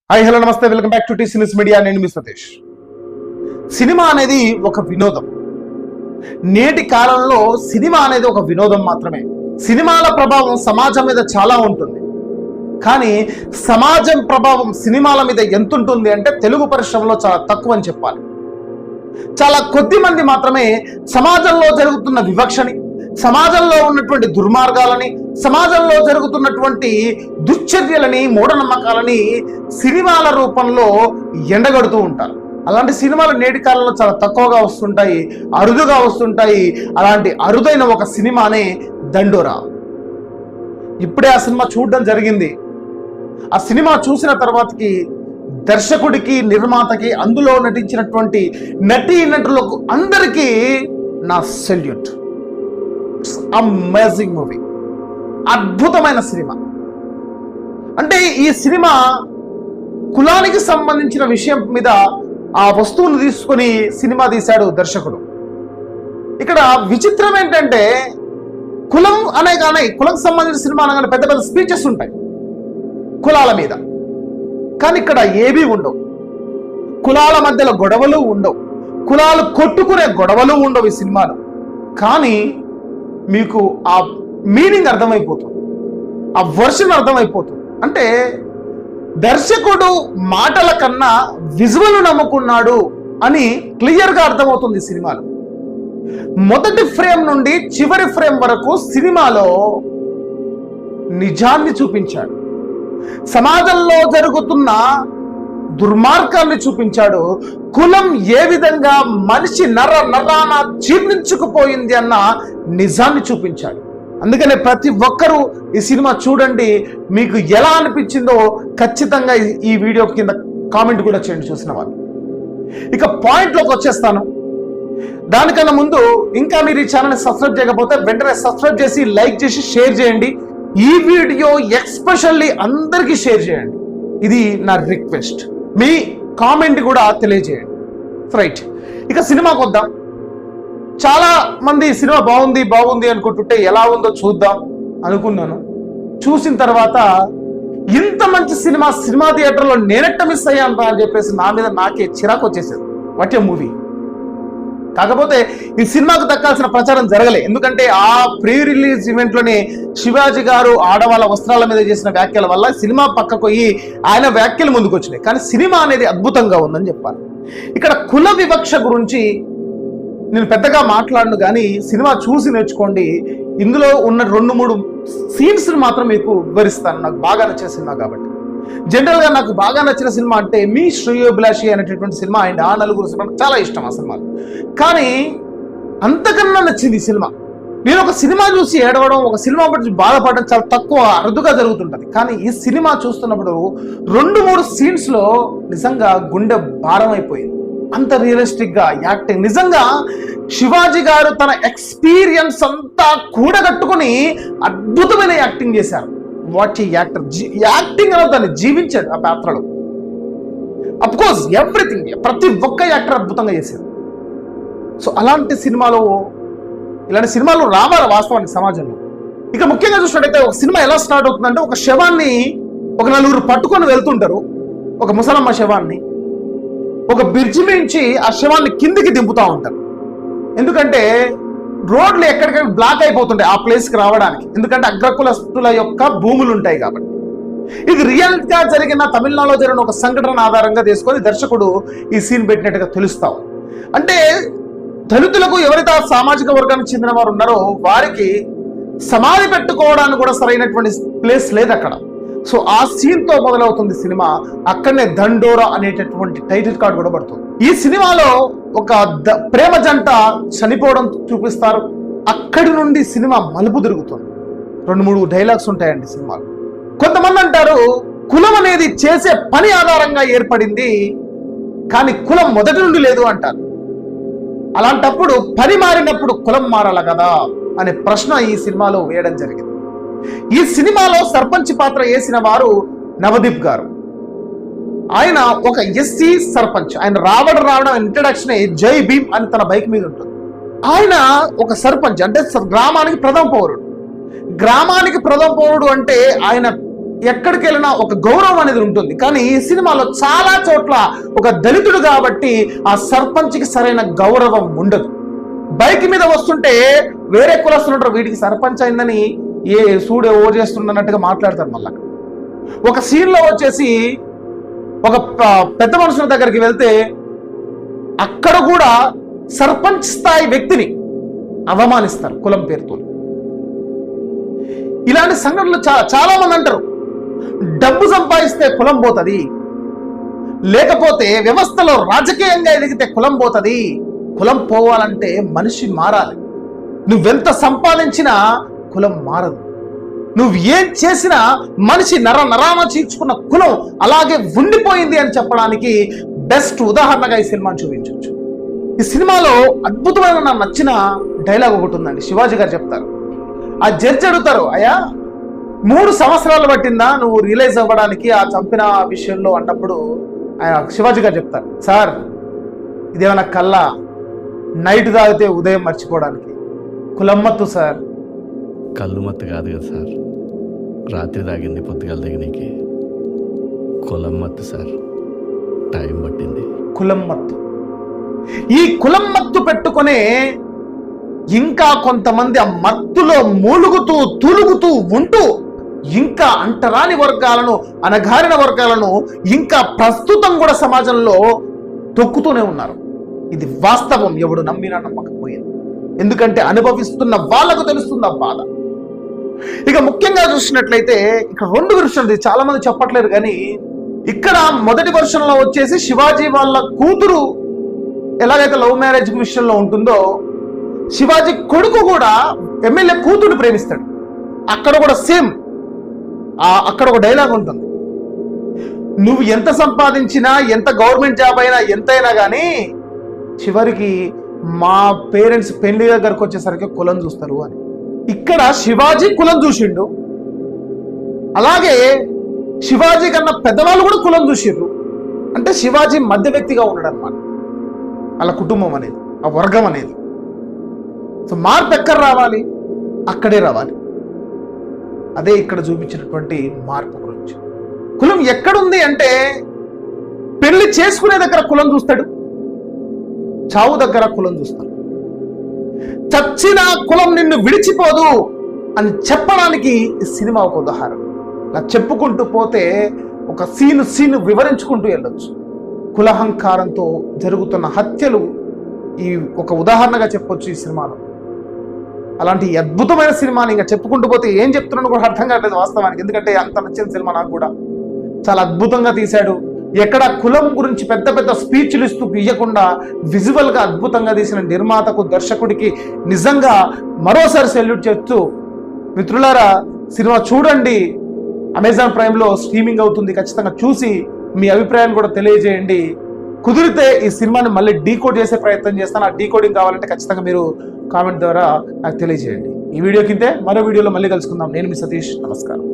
Hi hello నమస్తే, welcome back to T cinees media. నేను మీ సతీష్. సినిమా అనేది ఒక వినోదం. నేటి కాలంలో సినిమా అనేది ఒక వినోదం మాత్రమే. సినిమాల ప్రభావం సమాజం మీద చాలా ఉంటుంది, కానీ సమాజం ప్రభావం సినిమాల మీద ఎంత ఉంటుంది అంటే తెలుగు పరిశ్రమలో చాలా తక్కువ అని చెప్పాలి. చాలా కొద్ది మంది మాత్రమే సమాజంలో జరుగుతున్న వివక్షని, సమాజంలో ఉన్నటువంటి దుర్మార్గాలని, సమాజంలో జరుగుతున్నటువంటి దుశ్చర్యలని, మూఢనమ్మకాలని సినిమాల రూపంలో ఎండగడుతూ ఉంటారు. అలాంటి సినిమాలు నేటి కాలంలో చాలా తక్కువగా వస్తుంటాయి, అరుదుగా వస్తుంటాయి. అలాంటి అరుదైన ఒక సినిమానే దండోరా. ఇప్పుడే ఆ సినిమా చూడడం జరిగింది. ఆ సినిమా చూసిన తర్వాతకి దర్శకుడికి, నిర్మాతకి, అందులో నటించినటువంటి నటీ నటులకు అందరికీ నా సెల్యూట్. అమేజింగ్ మూవీ, అద్భుతమైన సినిమా. అంటే ఈ సినిమా కులానికి సంబంధించిన విషయం మీద ఆ వస్తువును తీసుకొని సినిమా తీశాడు దర్శకుడు. ఇక్కడ విచిత్రం ఏంటంటే కులం కానీ కులం సంబంధించిన సినిమా అనగానే పెద్ద పెద్ద స్పీచెస్ ఉంటాయి కులాల మీద, కానీ ఇక్కడ ఏవీ ఉండవు. కులాల మధ్యలో గొడవలు ఉండవు, కులాలు కొట్టుకునే గొడవలు ఉండవు ఈ సినిమాలో. కానీ మీకు ఆ మీనింగ్ అర్థమైపోతుంది, ఆ వర్షన్ అర్థమైపోతుంది. అంటే దర్శకుడు మాటల కన్నా విజువల్ నమ్ముకున్నాడు అని క్లియర్గా అర్థమవుతుంది సినిమాలో. మొదటి ఫ్రేమ్ నుండి చివరి ఫ్రేమ్ వరకు సినిమాలో నిజాన్ని చూపించాడు, సమాజంలో జరుగుతున్న దుర్మార్గాన్ని చూపించాడు, కులం ఏ విధంగా మనిషి నరాన జీర్ణించుకుపోయింది అన్న నిజాన్ని చూపించాడు. అందుకనే ప్రతి ఒక్కరూ ఈ సినిమా చూడండి, మీకు ఎలా అనిపించిందో ఖచ్చితంగా ఈ వీడియో కింద కామెంట్ కూడా చేయండి చూసిన వాళ్ళు. ఇక పాయింట్లోకి వచ్చేస్తాను. దానికన్నా ముందు ఇంకా మీరు ఈ ఛానల్ని సబ్స్క్రైబ్ చేయకపోతే వెంటనే సబ్స్క్రైబ్ చేసి, లైక్ చేసి, షేర్ చేయండి. ఈ వీడియో ఎస్పెషల్లీ అందరికీ షేర్ చేయండి, ఇది నా రిక్వెస్ట్. మీ కామెంట్ కూడా తెలియజేయండి. రైట్, ఇక సినిమాకి వద్దాం. చాలా మంది సినిమా బాగుంది అనుకుంటుంటే ఎలా ఉందో చూద్దాం అనుకున్నాను. చూసిన తర్వాత ఇంత మంచి సినిమా థియేటర్లో నేనెట్ట మిస్ అయ్యాను అని చెప్పేసి నా మీద నాకే చిరాకు వచ్చేసేది. What a movie. కాకపోతే ఈ సినిమాకు దక్కాల్సిన ప్రచారం జరగలే. ఎందుకంటే ఆ ప్రీ రిలీజ్ ఈవెంట్లోనే శివాజీ గారు ఆడవాళ్ళ వస్త్రాల మీద చేసిన వ్యాఖ్యల వల్ల సినిమా పక్కకు పోయి ఆయన వ్యాఖ్యలు ముందుకు వచ్చినాయి. కానీ సినిమా అనేది అద్భుతంగా ఉందని చెప్పాలి. ఇక్కడ కుల వివక్ష గురించి నేను పెద్దగా మాట్లాడను, కానీ సినిమా చూసి నేర్చుకోండి. ఇందులో ఉన్న 2-3 సీన్స్ మాత్రం మీకు వివరిస్తాను, నాకు బాగా నచ్చిన సినిమా కాబట్టి. జనరల్గా నాకు బాగా నచ్చిన సినిమా అంటే మీ శ్రేయోభిలాషి అనేటటువంటి సినిమా అండ్ ఆ నలుగురు సినిమా చాలా ఇష్టం ఆ సినిమాలు. కానీ అంతకన్నా నచ్చింది ఈ సినిమా. నేను ఒక సినిమా చూసి ఏడవడం, ఒక సినిమా గురించి బాధపడడం చాలా తక్కువ, అరుదుగా జరుగుతుంటుంది. కానీ ఈ సినిమా చూస్తున్నప్పుడు 2-3 సీన్స్లో నిజంగా గుండె భారం అయిపోయింది. అంత రియలిస్టిక్గా యాక్టింగ్, నిజంగా శివాజీ గారు తన ఎక్స్పీరియన్స్ అంతా కూడగట్టుకుని అద్భుతమైన యాక్టింగ్ చేశారు. వాట్ యాక్టర్, యాక్టింగ్ అనేది దాన్ని జీవించాడు ఆ పాత్రలో. అఫ్కోర్స్ ఎవ్రీథింగ్, ప్రతి ఒక్క యాక్టర్ అద్భుతంగా చేశారు. సో అలాంటి ఇలాంటి సినిమాలు రావాలి వాస్తవానికి సమాజంలో. ఇక ముఖ్యంగా చూసినట్టయితే ఒక సినిమా ఎలా స్టార్ట్ అవుతుందంటే, ఒక శవాన్ని ఒక 4 పట్టుకొని వెళ్తుంటారు, ఒక ముసలమ్మ శవాన్ని. ఒక బ్రిడ్జి నుంచి ఆ శవాన్ని కిందికి దింపుతూ ఉంటారు. ఎందుకంటే రోడ్లు ఎక్కడికక్కడ బ్లాక్ అయిపోతుంటాయి ఆ ప్లేస్కి రావడానికి, ఎందుకంటే అగ్రకులస్తుల యొక్క భూములు ఉంటాయి కాబట్టి. ఇది రియల్గా జరిగిన, తమిళనాడులో జరిగిన ఒక సంఘటన ఆధారంగా తీసుకొని దర్శకుడు ఈ సీన్ పెట్టినట్టుగా తెలుస్తాం. అంటే దళితులకు, ఎవరైతే ఆ సామాజిక వర్గానికి చెందిన వారు ఉన్నారో వారికి సమాధి పెట్టుకోవడానికి కూడా సరైనటువంటి ప్లేస్ లేదు అక్కడ. సో ఆ సీన్తో మొదలవుతుంది సినిమా. అక్కడనే దండోరా అనేటటువంటి టైటిల్ కార్డు కూడా పడుతుంది. ఈ సినిమాలో ఒక ప్రేమ జంట చనిపోవడం చూపిస్తారు. అక్కడి నుండి సినిమా మలుపు తిరుగుతుంది. 2-3 డైలాగ్స్ ఉంటాయండి సినిమాలో. కొంతమంది అంటారు కులం అనేది చేసే పని ఆధారంగా ఏర్పడింది, కానీ కులం మొదటి నుండి లేదు అంటారు. అలాంటప్పుడు పని మారినప్పుడు కులం మారాల కదా అనే ప్రశ్న ఈ సినిమాలో వేయడం జరిగింది. ఈ సినిమాలో సర్పంచ్ పాత్ర వేసిన వారు నవదీప్ గారు. ఆయన ఒక ఎస్సీ సర్పంచ్. ఆయన రావడం ఇంట్రడక్షన్ జై భీమ్ అని తన బైక్ మీద ఉంటుంది. ఆయన ఒక సర్పంచ్ అంటే గ్రామానికి ప్రథమ పౌరుడు. గ్రామానికి ప్రథమ పౌరుడు అంటే ఆయన ఎక్కడికి వెళ్ళినా ఒక గౌరవం అనేది ఉంటుంది. కానీ ఈ సినిమాలో చాలా చోట్ల ఒక దళితుడు కాబట్టి ఆ సర్పంచ్కి సరైన గౌరవం ఉండదు. బైక్ మీద వస్తుంటే వేరే కులస్తులు ఉంటారు, వీటికి సర్పంచ్ అయిందని ఏ సూడే ఓ చేస్తున్నట్టుగా మాట్లాడతారు. మళ్ళా ఒక సీన్లో వచ్చేసి ఒక పెద్ద మనుషుల దగ్గరికి వెళ్తే అక్కడ కూడా సర్పంచ్ స్థాయి వ్యక్తిని అవమానిస్తారు కులం పేరుతో. ఇలాంటి సంఘటనలు చాలా మంది అంటారు, డబ్బు సంపాదిస్తే కులం పోతుంది, లేకపోతే వ్యవస్థలో రాజకీయంగా ఎదిగితే కులం పోతుంది. కులం పోవాలంటే మనిషి మారాలి. నువ్వెంత సంపాదించినా కులం మారదు. నువ్వు ఏం చేసినా మనిషి నరాన చీల్చుకున్న కులం అలాగే ఉండిపోయింది అని చెప్పడానికి బెస్ట్ ఉదాహరణగా ఈ సినిమాను చూపించవచ్చు. ఈ సినిమాలో అద్భుతమైన నాకు నచ్చిన డైలాగ్ ఒకటి ఉందండి. శివాజీ గారు చెప్తారు, ఆ జడ్జి అడుగుతారు, అయ్యా 3 సంవత్సరాలు పట్టిందా నువ్వు రియలైజ్ అవ్వడానికి ఆ చంపిన విషయంలో అన్నప్పుడు శివాజీ గారు చెప్తారు, సార్ ఇదేమన్నా కల్లా, నైట్ తాగితే ఉదయం మర్చిపోవడానికి, కులమ్మత్తు సార్. కళ్ళు మత్తు కాదు కదా సార్, రాత్రి తాగింది పొద్దుగాల దిగనీకి. కులమ్మత్తు సార్, టైం పట్టింది. కులమ్మత్తు. ఈ కులమ్మత్తు పెట్టుకునే ఇంకా కొంతమంది ఆ మత్తులో మూలుగుతూ తూలుగుతూ ఉంటూ ఇంకా అంటరాని వర్గాలను, అనగారిన వర్గాలను ఇంకా ప్రస్తుతం కూడా సమాజంలో తొక్కుతూనే ఉన్నారు. ఇది వాస్తవం, ఎవడు నమ్మినా నమ్మకపోయింది. ఎందుకంటే అనుభవిస్తున్న వాళ్ళకు తెలుస్తుంది ఆ బాధ. ఇక ముఖ్యంగా చూసినట్లయితే ఇక్కడ 2 వెర్షన్లు, చాలా మంది చెప్పట్లేరు కానీ ఇక్కడ మొదటి వెర్షన్లో వచ్చేసి శివాజీ వాళ్ళ కూతురు ఎలాగైతే లవ్ మ్యారేజ్ విషయంలో ఉంటుందో, శివాజీ కొడుకు కూడా ఎమ్మెల్యే కూతురు ప్రేమిస్తాడు. అక్కడ కూడా సేమ్, అక్కడ ఒక డైలాగ్ ఉంటుంది, నువ్వు ఎంత సంపాదించినా, ఎంత గవర్నమెంట్ జాబ్ అయినా, ఎంతైనా కానీ చివరికి మా పేరెంట్స్ పెళ్లి దగ్గరకు వచ్చేసరికి కులం చూస్తారు అని. ఇక్కడ శివాజీ కులం చూసిండు, అలాగే శివాజీ కన్నా పెద్దవాళ్ళు కూడా కులం చూసిండ్రు. అంటే శివాజీ మధ్య వ్యక్తిగా ఉన్నాడు అనమాట. అలా కుటుంబం అనేది, ఆ వర్గం అనేది. సో మార్పు ఎక్కడ రావాలి? అక్కడే రావాలి. అదే ఇక్కడ చూపించినటువంటి మార్పు గురించి. కులం ఎక్కడుంది అంటే పెళ్లి చేసుకునే దగ్గర కులం చూస్తాడు, చావు దగ్గర కులం చూస్తాడు. చచ్చిన కులం నిన్ను విడిచిపోదు అని చెప్పడానికి ఈ సినిమా ఒక ఉదాహరణ. ఇలా చెప్పుకుంటూ పోతే ఒక సీను వివరించుకుంటూ వెళ్ళొచ్చు. కులహంకారంతో జరుగుతున్న హత్యలు ఈ ఒక ఉదాహరణగా చెప్పొచ్చు ఈ సినిమాలో. అలాంటి అద్భుతమైన సినిమాని ఇంకా చెప్పుకుంటూ పోతే ఏం చెప్తున్నాను కూడా అర్థం కావట్లేదు వాస్తవానికి. ఎందుకంటే అంత నచ్చిన సినిమా నాకు కూడా. చాలా అద్భుతంగా తీశాడు. ఎక్కడ కులం గురించి పెద్ద పెద్ద స్పీచ్లు ఇస్తూ ఇవ్వకుండా విజువల్గా అద్భుతంగా తీసిన నిర్మాతకు, దర్శకుడికి నిజంగా మరోసారి సెల్యూట్ చేస్తూ, మిత్రులారా సినిమా చూడండి. అమెజాన్ ప్రైమ్లో స్ట్రీమింగ్ అవుతుంది. ఖచ్చితంగా చూసి మీ అభిప్రాయాన్ని కూడా తెలియజేయండి. కుదిరితే ఈ సినిమాని మళ్ళీ డీకోడ్ చేసే ప్రయత్నం చేస్తాను. ఆ డీకోడింగ్ కావాలంటే ఖచ్చితంగా మీరు కామెంట్ ద్వారా నాకు తెలియజేయండి. ఈ వీడియో కిందే మరో వీడియోలో మళ్ళీ కలుసుకుందాం. నేను మీ సతీష్, నమస్కారం.